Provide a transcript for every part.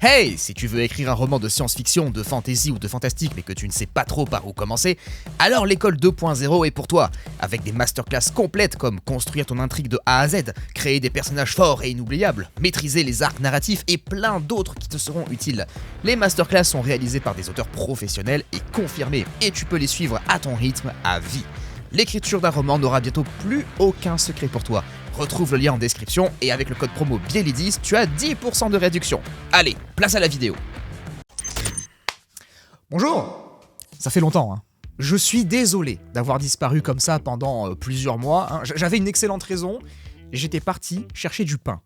Hey, si tu veux écrire un roman de science-fiction, de fantasy ou de fantastique mais que tu ne sais pas trop par où commencer, alors l'école 2.0 est pour toi. Avec des masterclass complètes comme construire ton intrigue de A à Z, créer des personnages forts et inoubliables, maîtriser les arcs narratifs et plein d'autres qui te seront utiles. Les masterclass sont réalisées par des auteurs professionnels et confirmés et tu peux les suivre à ton rythme à vie. L'écriture d'un roman n'aura bientôt plus aucun secret pour toi. Retrouve le lien en description et avec le code promo BIELY10, tu as 10% de réduction. Allez, place à la vidéo. Bonjour. Ça fait longtemps, hein. Je suis désolé d'avoir disparu comme ça pendant plusieurs mois, hein. J'avais une excellente raison, j'étais parti chercher du pain.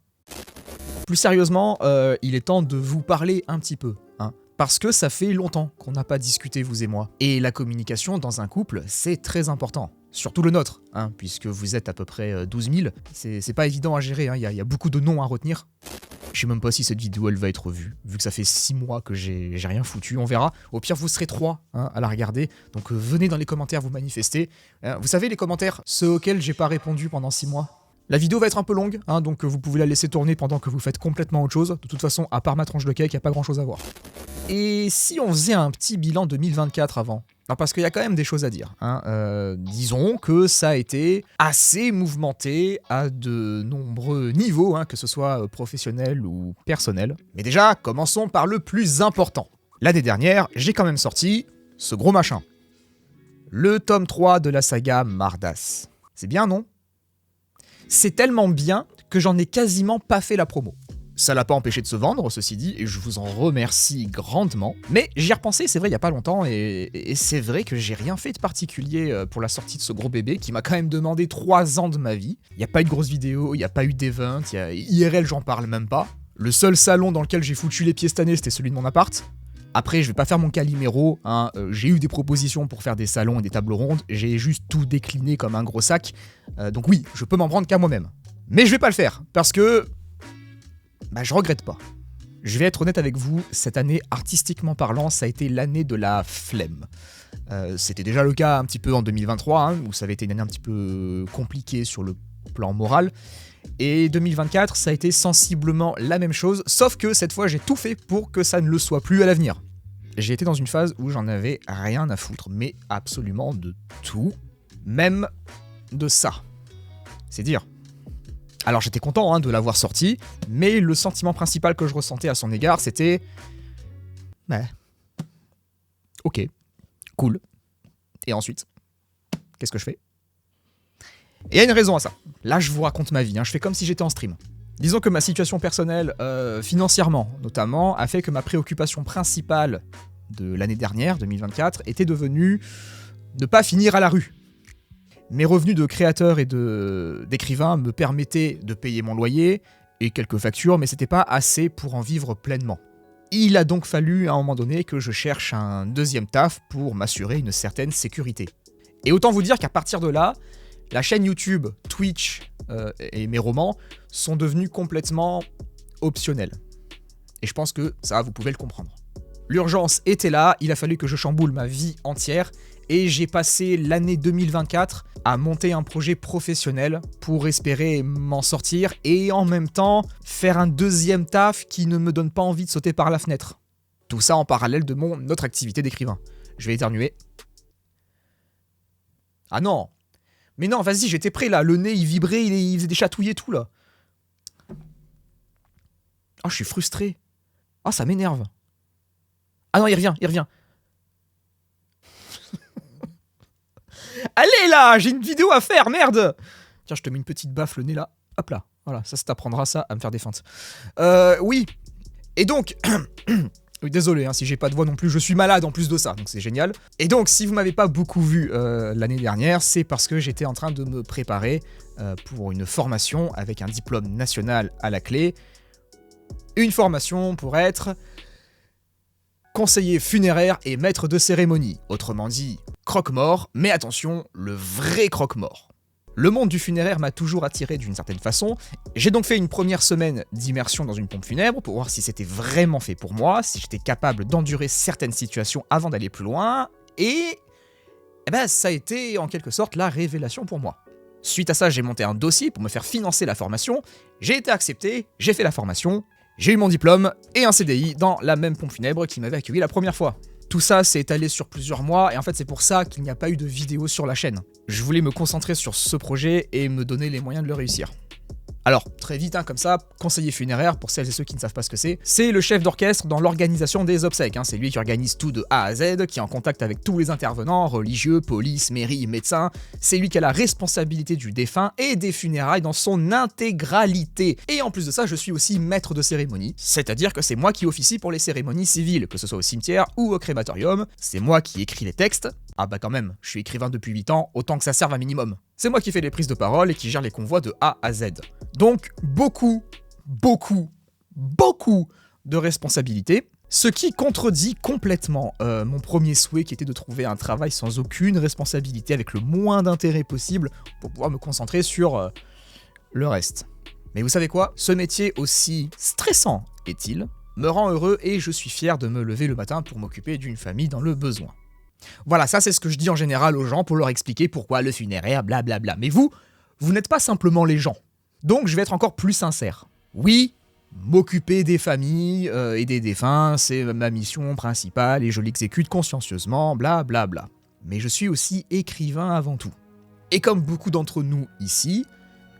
Plus sérieusement, il est temps de vous parler un petit peu, hein. Parce que ça fait longtemps qu'on n'a pas discuté, vous et moi. Et la communication dans un couple, c'est très important. Surtout le nôtre, hein, puisque vous êtes à peu près 12 000. C'est pas évident à gérer, hein, y a beaucoup de noms à retenir. Je sais même pas si cette vidéo elle va être vue, vu que ça fait 6 mois que j'ai rien foutu, on verra. Au pire, vous serez 3 à la regarder, donc venez dans les commentaires vous manifester. Vous savez les commentaires, ceux auxquels j'ai pas répondu pendant 6 mois. La vidéo va être un peu longue, hein, donc vous pouvez la laisser tourner pendant que vous faites complètement autre chose. De toute façon, à part ma tranche de cake, y a pas grand chose à voir. Et si on faisait un petit bilan 2024 avant ? Alors parce qu'il y a quand même des choses à dire, hein. Disons que ça a été assez mouvementé à de nombreux niveaux, hein, que ce soit professionnel ou personnel. Mais déjà, commençons par le plus important. L'année dernière, j'ai quand même sorti ce gros machin. Le tome 3 de la saga Mardas. C'est bien, non ? C'est tellement bien que j'en ai quasiment pas fait la promo. Ça l'a pas empêché de se vendre, ceci dit, et je vous en remercie grandement. Mais j'y ai repensé, c'est vrai, il y a pas longtemps, et c'est vrai que j'ai rien fait de particulier pour la sortie de ce gros bébé qui m'a quand même demandé 3 ans de ma vie. Il y a pas eu de grosse vidéo, il y a pas eu d'event, IRL, j'en parle même pas. Le seul salon dans lequel j'ai foutu les pieds cette année, c'était celui de mon appart. Après, je vais pas faire mon Calimero, hein. J'ai eu des propositions pour faire des salons et des tables rondes, j'ai juste tout décliné comme un gros sac. Donc oui, je peux m'en prendre qu'à moi-même. Mais je vais pas le faire, parce que... je regrette pas. Je vais être honnête avec vous, cette année, artistiquement parlant, ça a été l'année de la flemme. C'était déjà le cas un petit peu en 2023, hein, où ça avait été une année un petit peu compliquée sur le plan moral. Et 2024, ça a été sensiblement la même chose, sauf que cette fois, j'ai tout fait pour que ça ne le soit plus à l'avenir. J'ai été dans une phase où j'en avais rien à foutre, mais absolument de tout, même de ça. C'est dire. Alors j'étais content de l'avoir sorti, mais le sentiment principal que je ressentais à son égard, c'était... ok, cool. Et ensuite, qu'est-ce que je fais ? Et il y a une raison à ça. Là, je vous raconte ma vie, je fais comme si j'étais en stream. Disons que ma situation personnelle, financièrement notamment, a fait que ma préoccupation principale de l'année dernière, 2024, était devenue ne pas finir à la rue. Mes revenus de créateur et d'écrivain me permettaient de payer mon loyer et quelques factures, mais c'était pas assez pour en vivre pleinement. Il a donc fallu à un moment donné que je cherche un deuxième taf pour m'assurer une certaine sécurité. Et autant vous dire qu'à partir de là, la chaîne YouTube, Twitch et mes romans sont devenus complètement optionnels. Et je pense que ça, vous pouvez le comprendre. L'urgence était là, il a fallu que je chamboule ma vie entière et j'ai passé l'année 2024 à monter un projet professionnel pour espérer m'en sortir et en même temps faire un deuxième taf qui ne me donne pas envie de sauter par la fenêtre. Tout ça en parallèle de mon autre activité d'écrivain. Je vais éternuer. Ah non! Mais non, vas-y, j'étais prêt là, le nez il vibrait, il faisait des chatouilles et tout là. Oh, je suis frustré. Ah, ça m'énerve. Ah non, il revient. Allez là, j'ai une vidéo à faire, merde. Tiens, je te mets une petite baffe le nez là. Hop là, voilà, ça t'apprendra ça à me faire des feintes. Oui. Et donc... Oui, désolé, si j'ai pas de voix non plus, je suis malade en plus de ça, donc c'est génial. Et donc, si vous m'avez pas beaucoup vu l'année dernière, c'est parce que j'étais en train de me préparer pour une formation avec un diplôme national à la clé. Une formation pour être conseiller funéraire et maître de cérémonie, autrement dit croque-mort, mais attention, le vrai croque-mort. Le monde du funéraire m'a toujours attiré d'une certaine façon, j'ai donc fait une première semaine d'immersion dans une pompe funèbre pour voir si c'était vraiment fait pour moi, si j'étais capable d'endurer certaines situations avant d'aller plus loin, et ça a été en quelque sorte la révélation pour moi. Suite à ça, j'ai monté un dossier pour me faire financer la formation, j'ai été accepté, j'ai fait la formation, J'ai eu mon diplôme et un CDI dans la même pompe funèbre qui m'avait accueilli la première fois. Tout ça s'est étalé sur plusieurs mois et en fait c'est pour ça qu'il n'y a pas eu de vidéo sur la chaîne. Je voulais me concentrer sur ce projet et me donner les moyens de le réussir. Alors, très vite, comme ça, conseiller funéraire, pour celles et ceux qui ne savent pas ce que c'est le chef d'orchestre dans l'organisation des obsèques. C'est lui qui organise tout de A à Z, qui est en contact avec tous les intervenants, religieux, police, mairie, médecins. C'est lui qui a la responsabilité du défunt et des funérailles dans son intégralité. Et en plus de ça, je suis aussi maître de cérémonie, c'est-à-dire que c'est moi qui officie pour les cérémonies civiles, que ce soit au cimetière ou au crématorium. C'est moi qui écris les textes. Ah bah quand même, je suis écrivain depuis 8 ans, autant que ça serve un minimum. C'est moi qui fais les prises de parole et qui gère les convois de A à Z. Donc beaucoup de responsabilités, ce qui contredit complètement mon premier souhait qui était de trouver un travail sans aucune responsabilité, avec le moins d'intérêt possible pour pouvoir me concentrer sur le reste. Mais vous savez quoi ? Ce métier, aussi stressant est-il, me rend heureux et je suis fier de me lever le matin pour m'occuper d'une famille dans le besoin. Voilà, ça c'est ce que je dis en général aux gens pour leur expliquer pourquoi le funéraire, blablabla. Mais vous n'êtes pas simplement les gens. Donc je vais être encore plus sincère. Oui, m'occuper des familles et des défunts, c'est ma mission principale et je l'exécute consciencieusement, blablabla. Mais je suis aussi écrivain avant tout. Et comme beaucoup d'entre nous ici,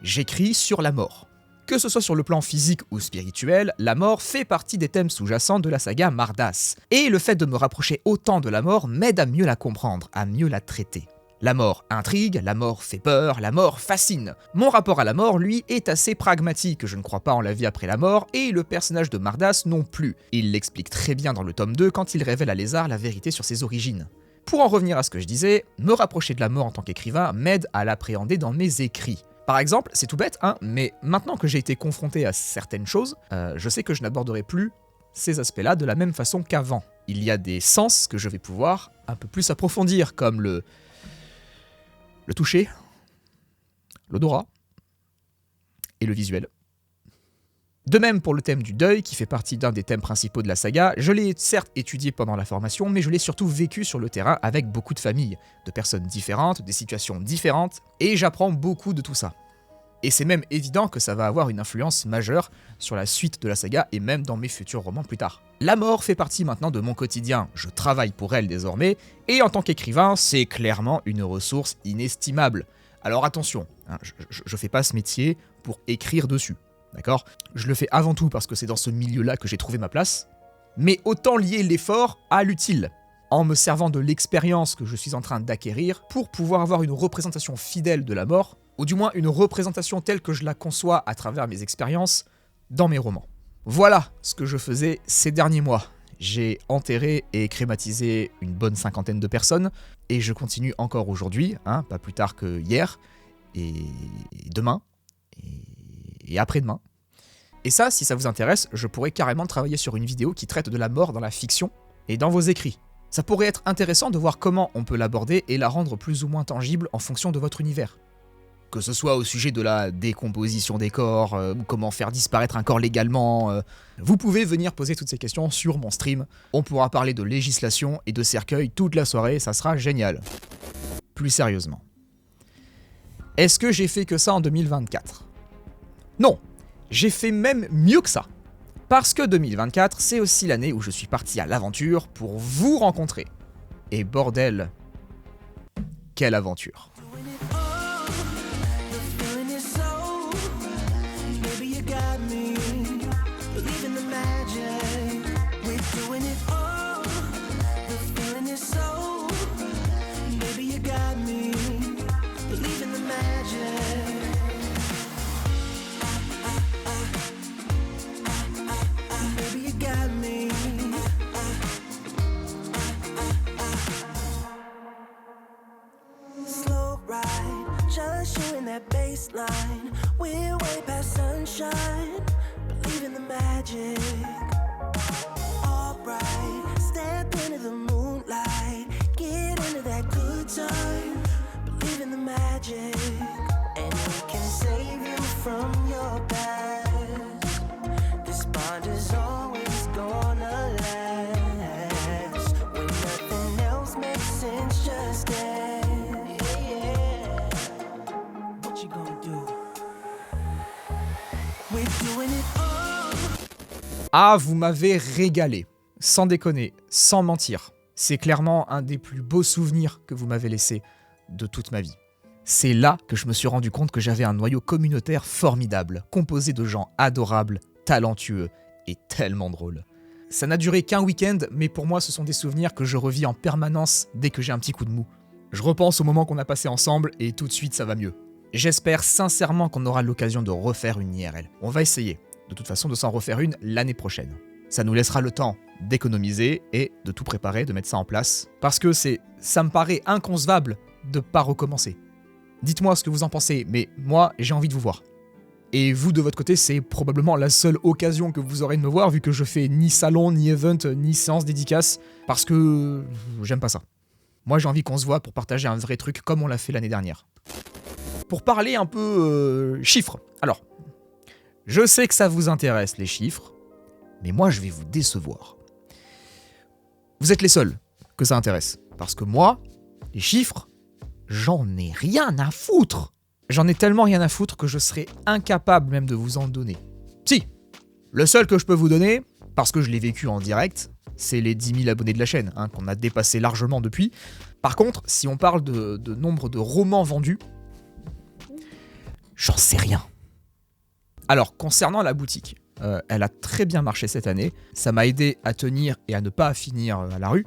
j'écris sur la mort. Que ce soit sur le plan physique ou spirituel, la mort fait partie des thèmes sous-jacents de la saga Mardas. Et le fait de me rapprocher autant de la mort m'aide à mieux la comprendre, à mieux la traiter. La mort intrigue, la mort fait peur, la mort fascine. Mon rapport à la mort, lui, est assez pragmatique. Je ne crois pas en la vie après la mort, et le personnage de Mardas non plus. Il l'explique très bien dans le tome 2 quand il révèle à Lézard la vérité sur ses origines. Pour en revenir à ce que je disais, me rapprocher de la mort en tant qu'écrivain m'aide à l'appréhender dans mes écrits. Par exemple, c'est tout bête, mais maintenant que j'ai été confronté à certaines choses, je sais que je n'aborderai plus ces aspects-là de la même façon qu'avant. Il y a des sens que je vais pouvoir un peu plus approfondir, comme le toucher, l'odorat et le visuel. De même pour le thème du deuil, qui fait partie d'un des thèmes principaux de la saga, je l'ai certes étudié pendant la formation, mais je l'ai surtout vécu sur le terrain avec beaucoup de familles, de personnes différentes, des situations différentes, et j'apprends beaucoup de tout ça. Et c'est même évident que ça va avoir une influence majeure sur la suite de la saga et même dans mes futurs romans plus tard. La mort fait partie maintenant de mon quotidien, je travaille pour elle désormais, et en tant qu'écrivain, c'est clairement une ressource inestimable. Alors attention, je fais pas ce métier pour écrire dessus. D'accord ? Je le fais avant tout parce que c'est dans ce milieu-là que j'ai trouvé ma place, mais autant lier l'effort à l'utile, en me servant de l'expérience que je suis en train d'acquérir pour pouvoir avoir une représentation fidèle de la mort, ou du moins une représentation telle que je la conçois à travers mes expériences dans mes romans. Voilà ce que je faisais ces derniers mois. J'ai enterré et crématisé une bonne 50aine de personnes, et je continue encore aujourd'hui, pas plus tard que hier, et demain, et après-demain. Et ça, si ça vous intéresse, je pourrais carrément travailler sur une vidéo qui traite de la mort dans la fiction et dans vos écrits. Ça pourrait être intéressant de voir comment on peut l'aborder et la rendre plus ou moins tangible en fonction de votre univers. Que ce soit au sujet de la décomposition des corps, ou comment faire disparaître un corps légalement, vous pouvez venir poser toutes ces questions sur mon stream. On pourra parler de législation et de cercueil toute la soirée, ça sera génial. Plus sérieusement. Est-ce que j'ai fait que ça en 2024 ? Non, j'ai fait même mieux que ça. Parce que 2024, c'est aussi l'année où je suis parti à l'aventure pour vous rencontrer. Et bordel, quelle aventure. Just you in that baseline. We're way past sunshine. Believe in the magic. Alright, step into the moonlight. Get into that good time. Believe in the magic. And it can save you from your past. This bond is always gonna last. When nothing else makes sense, just dance. Ah, vous m'avez régalé. Sans déconner, sans mentir. C'est clairement un des plus beaux souvenirs que vous m'avez laissé de toute ma vie. C'est là que je me suis rendu compte que j'avais un noyau communautaire formidable, composé de gens adorables, talentueux et tellement drôles. Ça n'a duré qu'un week-end, mais pour moi ce sont des souvenirs que je revis en permanence dès que j'ai un petit coup de mou. Je repense au moment qu'on a passé ensemble et tout de suite ça va mieux. J'espère sincèrement qu'on aura l'occasion de refaire une IRL. On va essayer, de toute façon, de s'en refaire une l'année prochaine. Ça nous laissera le temps d'économiser et de tout préparer, de mettre ça en place. Parce que ça me paraît inconcevable de pas recommencer. Dites-moi ce que vous en pensez, mais moi, j'ai envie de vous voir. Et vous, de votre côté, c'est probablement la seule occasion que vous aurez de me voir, vu que je fais ni salon, ni event, ni séance dédicace, parce que j'aime pas ça. Moi, j'ai envie qu'on se voit pour partager un vrai truc comme on l'a fait l'année dernière. Pour parler un peu chiffres. Alors, je sais que ça vous intéresse, les chiffres, mais moi, je vais vous décevoir. Vous êtes les seuls que ça intéresse, parce que moi, les chiffres, j'en ai rien à foutre. J'en ai tellement rien à foutre que je serais incapable même de vous en donner. Si, le seul que je peux vous donner, parce que je l'ai vécu en direct, c'est les 10 000 abonnés de la chaîne, qu'on a dépassé largement depuis. Par contre, si on parle de nombre de romans vendus, j'en sais rien. Alors, concernant la boutique, elle a très bien marché cette année. Ça m'a aidé à tenir et à ne pas finir à la rue.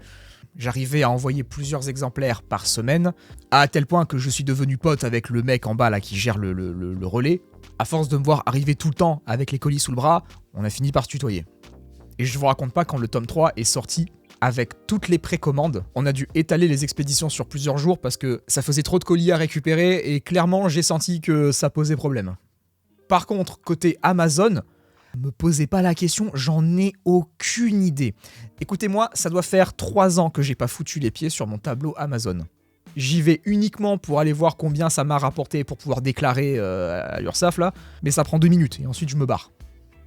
J'arrivais à envoyer plusieurs exemplaires par semaine, à tel point que je suis devenu pote avec le mec en bas là qui gère le relais. À force de me voir arriver tout le temps avec les colis sous le bras, on a fini par se tutoyer. Et je vous raconte pas quand le tome 3 est sorti, avec toutes les précommandes, on a dû étaler les expéditions sur plusieurs jours parce que ça faisait trop de colis à récupérer et clairement j'ai senti que ça posait problème. Par contre, côté Amazon, me posez pas la question, j'en ai aucune idée. Écoutez-moi, ça doit faire 3 ans que j'ai pas foutu les pieds sur mon tableau Amazon. J'y vais uniquement pour aller voir combien ça m'a rapporté pour pouvoir déclarer à l'URSSAF là, mais ça prend 2 minutes et ensuite je me barre.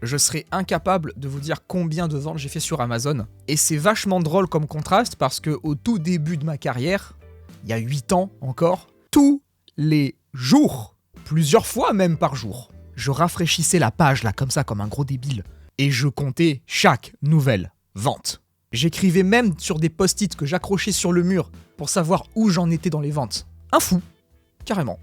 Je serais incapable de vous dire combien de ventes j'ai fait sur Amazon. Et c'est vachement drôle comme contraste parce que au tout début de ma carrière, il y a 8 ans encore, tous les jours, plusieurs fois même par jour, je rafraîchissais la page là comme ça, comme un gros débile. Et je comptais chaque nouvelle vente. J'écrivais même sur des post-it que j'accrochais sur le mur pour savoir où j'en étais dans les ventes. Un fou, carrément.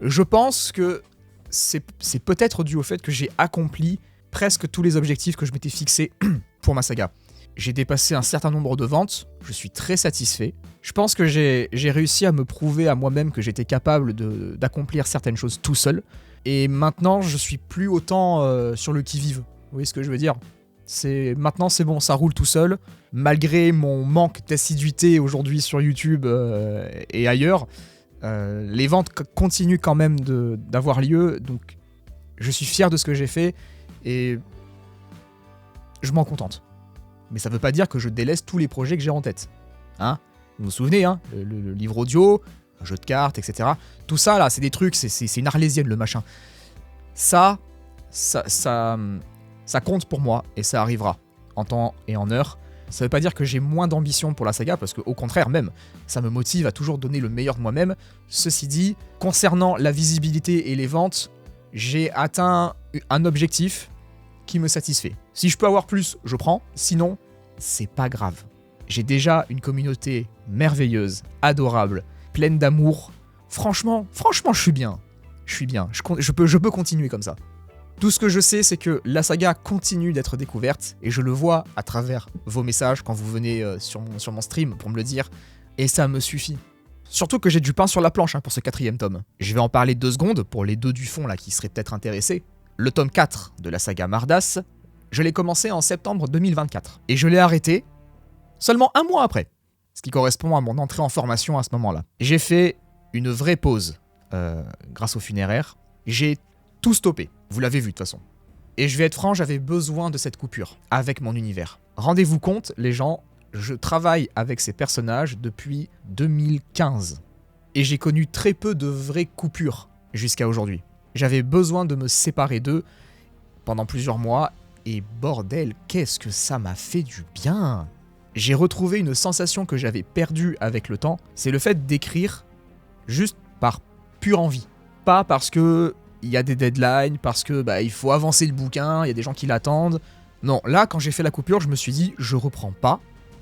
Je pense que c'est peut-être dû au fait que j'ai accompli presque tous les objectifs que je m'étais fixés pour ma saga. J'ai dépassé un certain nombre de ventes, je suis très satisfait. Je pense que j'ai réussi à me prouver à moi-même que j'étais capable d'accomplir certaines choses tout seul. Et maintenant, je suis plus autant sur le qui-vive. Vous voyez ce que je veux dire ? Maintenant, c'est bon, ça roule tout seul. Malgré mon manque d'assiduité aujourd'hui sur YouTube et ailleurs, les ventes continuent quand même d'avoir lieu. Donc, je suis fier de ce que j'ai fait. Et je m'en contente. Mais ça veut pas dire que je délaisse tous les projets que j'ai en tête. Hein ? Vous vous souvenez, hein ? Le livre audio, un jeu de cartes, etc. Tout ça, là, c'est des trucs, c'est une arlésienne, le machin. Ça compte pour moi, et ça arrivera, en temps et en heure. Ça veut pas dire que j'ai moins d'ambition pour la saga, parce qu'au contraire même, ça me motive à toujours donner le meilleur de moi-même. Ceci dit, concernant la visibilité et les ventes, j'ai atteint un objectif qui me satisfait. Si je peux avoir plus, je prends. Sinon, c'est pas grave. J'ai déjà une communauté merveilleuse, adorable, pleine d'amour. Franchement, je suis bien. Je peux continuer comme ça. Tout ce que je sais, c'est que la saga continue d'être découverte, et je le vois à travers vos messages quand vous venez sur mon stream pour me le dire, et ça me suffit. Surtout que j'ai du pain sur la planche pour ce 4e tome. Je vais en parler 2 secondes pour les 2 du fond là qui seraient peut-être intéressés. Le tome 4 de la saga Mardas, je l'ai commencé en septembre 2024. Et je l'ai arrêté seulement 1 mois après. Ce qui correspond à mon entrée en formation à ce moment-là. J'ai fait une vraie pause grâce aux funéraires. J'ai tout stoppé. Vous l'avez vu de toute façon. Et je vais être franc, j'avais besoin de cette coupure avec mon univers. Rendez-vous compte, les gens, je travaille avec ces personnages depuis 2015. Et j'ai connu très peu de vraies coupures jusqu'à aujourd'hui. J'avais besoin de me séparer d'eux pendant plusieurs mois, et bordel, qu'est-ce que ça m'a fait du bien. J'ai retrouvé une sensation que j'avais perdue avec le temps, c'est le fait d'écrire juste par pure envie. Pas parce que il y a des deadlines, parce que il faut avancer le bouquin, il y a des gens qui l'attendent. Non, là, quand j'ai fait la coupure, je me suis dit, je reprends pas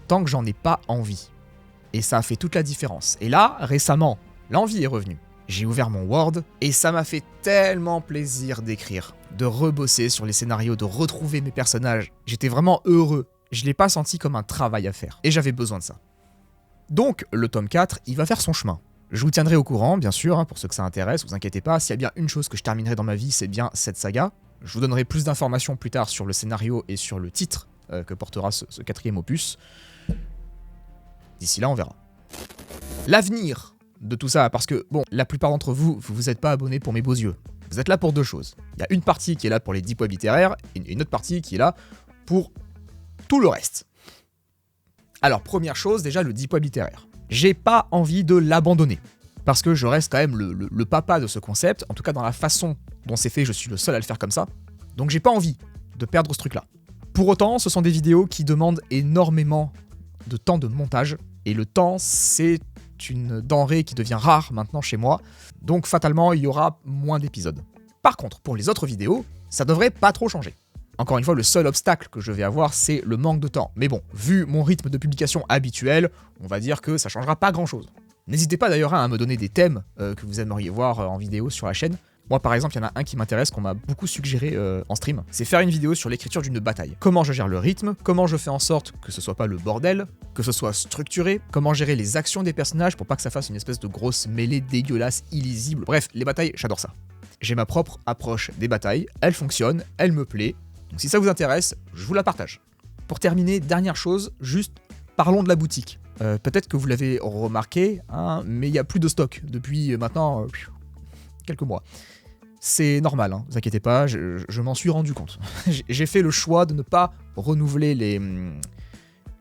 tant que j'en ai pas envie. Et ça a fait toute la différence. Et là, récemment, l'envie est revenue. J'ai ouvert mon Word et ça m'a fait tellement plaisir d'écrire, de rebosser sur les scénarios, de retrouver mes personnages. J'étais vraiment heureux. Je l'ai pas senti comme un travail à faire. Et j'avais besoin de ça. Donc, le tome 4, il va faire son chemin. Je vous tiendrai au courant, bien sûr, hein, pour ceux que ça intéresse, vous inquiétez pas. S'il y a bien une chose que je terminerai dans ma vie, c'est bien cette saga. Je vous donnerai plus d'informations plus tard sur le scénario et sur le titre que portera ce 4e opus. D'ici là, on verra. L'avenir de tout ça, parce que, bon, la plupart d'entre vous, vous êtes pas abonnés pour mes beaux yeux. Vous êtes là pour deux choses. Il y a une partie qui est là pour les deep web littéraires, et une autre partie qui est là pour tout le reste. Alors, première chose, déjà, le deep web littéraire. J'ai pas envie de l'abandonner, parce que je reste quand même le papa de ce concept, en tout cas dans la façon dont c'est fait, je suis le seul à le faire comme ça, donc j'ai pas envie de perdre ce truc-là. Pour autant, ce sont des vidéos qui demandent énormément de temps de montage, et le temps, c'est une denrée qui devient rare maintenant chez moi, donc fatalement, il y aura moins d'épisodes. Par contre, pour les autres vidéos, ça devrait pas trop changer. Encore une fois, le seul obstacle que je vais avoir, c'est le manque de temps. Mais bon, vu mon rythme de publication habituel, on va dire que ça changera pas grand-chose. N'hésitez pas d'ailleurs à me donner des thèmes que vous aimeriez voir en vidéo sur la chaîne. Moi par exemple, il y en a un qui m'intéresse, qu'on m'a beaucoup suggéré en stream, c'est faire une vidéo sur l'écriture d'une bataille. Comment je gère le rythme, comment je fais en sorte que ce soit pas le bordel, que ce soit structuré, comment gérer les actions des personnages pour pas que ça fasse une espèce de grosse mêlée dégueulasse, illisible. Bref, les batailles, j'adore ça. J'ai ma propre approche des batailles, elle fonctionne, elle me plaît, donc si ça vous intéresse, je vous la partage. Pour terminer, dernière chose, juste parlons de la boutique. Peut-être que vous l'avez remarqué, hein, mais il n'y a plus de stock depuis maintenant quelques mois. C'est normal, hein, vous inquiétez pas, je m'en suis rendu compte. J'ai fait le choix de ne pas renouveler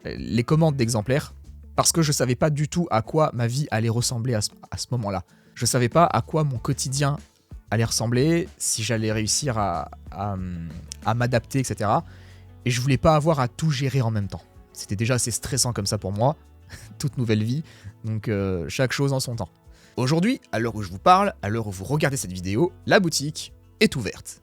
les commandes d'exemplaires parce que je savais pas du tout à quoi ma vie allait ressembler à ce moment-là. Je savais pas à quoi mon quotidien allait ressembler, si j'allais réussir à m'adapter, etc. Et je voulais pas avoir à tout gérer en même temps. C'était déjà assez stressant comme ça pour moi, toute nouvelle vie, donc chaque chose en son temps. Aujourd'hui, à l'heure où je vous parle, à l'heure où vous regardez cette vidéo, la boutique est ouverte.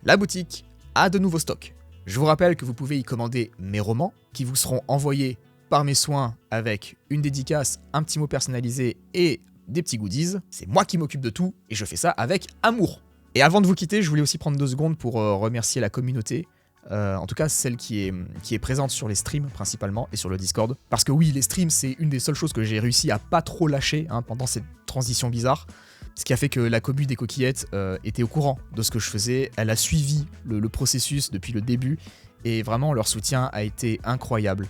La boutique a de nouveaux stocks. Je vous rappelle que vous pouvez y commander mes romans, qui vous seront envoyés par mes soins avec une dédicace, un petit mot personnalisé et des petits goodies. C'est moi qui m'occupe de tout et je fais ça avec amour. Et avant de vous quitter, je voulais aussi prendre 2 secondes pour remercier la communauté, en tout cas celle qui est présente sur les streams principalement et sur le Discord. Parce que oui, les streams, c'est une des seules choses que j'ai réussi à pas trop lâcher pendant cette transition bizarre. Ce qui a fait que la commu des coquillettes était au courant de ce que je faisais. Elle a suivi le processus depuis le début et vraiment leur soutien a été incroyable.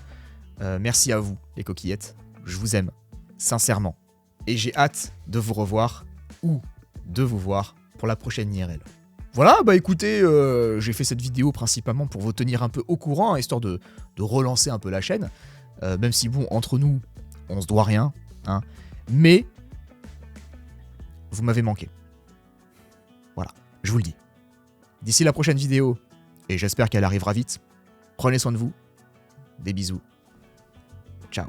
Merci à vous les coquillettes, je vous aime, sincèrement. Et j'ai hâte de vous revoir ou de vous voir pour la prochaine IRL. Voilà, bah écoutez, j'ai fait cette vidéo principalement pour vous tenir un peu au courant, histoire de relancer un peu la chaîne. Même si bon, entre nous, on se doit rien, hein. Mais vous m'avez manqué. Voilà, je vous le dis. D'ici la prochaine vidéo, et j'espère qu'elle arrivera vite, prenez soin de vous. Des bisous. Ciao.